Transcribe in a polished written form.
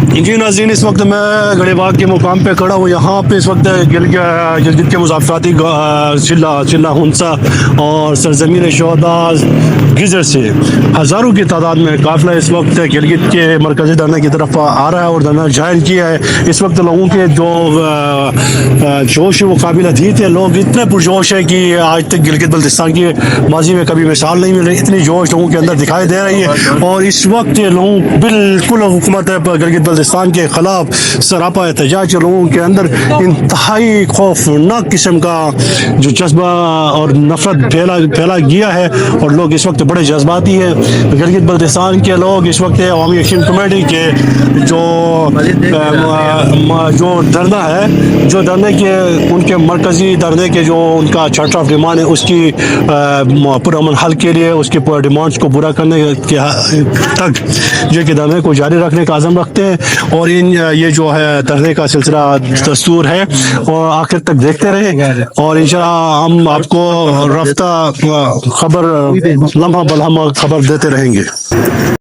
जी नाज़रीन, इस वक्त मैं गड़े बाग के मुकाम पे खड़ा हूँ। यहाँ पे इस वक्त गिलगित के मुज़ाफ़राती चिल्ला हुंसा और सरज़मीन शोहदा गिजर से हज़ारों की तादाद में काफ़िला इस वक्त गिलगित के मरकज़ी धरने की तरफ आ रहा है और धरना जाहिर किया है। इस वक्त लोगों के जो जोश है वो काबिल अदीद है। लोग इतने पुरजोश है कि आज तक गिलगित बल्तिस्तान की माजी में कभी मिसाल नहीं मिली। इतनी जोश लोगों के अंदर दिखाई दे रही है और इस वक्त लोग बिल्कुल हुकूमत गिलगित बल्तिस्तान के खिलाफ सरापा एहतजाज। लोगों के अंदर इंतहाई खौफनाक किस्म का जो जज्बा और नफरत फैला गया है और लोग इस वक्त बड़े जज्बाती हैं। गिलगित बल्तिस्तान के लोग इस वक्त अवामी एक्शन कमेटी के जो धरना है, जो धरने के उनके मरकजी धरने के जो उनका चार्टर ऑफ डिमांड है उसकी पुरअमन हल के लिए उसकी डिमांड्स को पूरा करने के तक जो कि धरने को जारी रखने का आज़म रखते हैं। और ये जो है धरने का सिलसिला दस्तूर है और आखिर तक देखते रहे और इंशाअल्लाह हम आपको रफ्ता खबर लम्हा बलहमा खबर देते रहेंगे।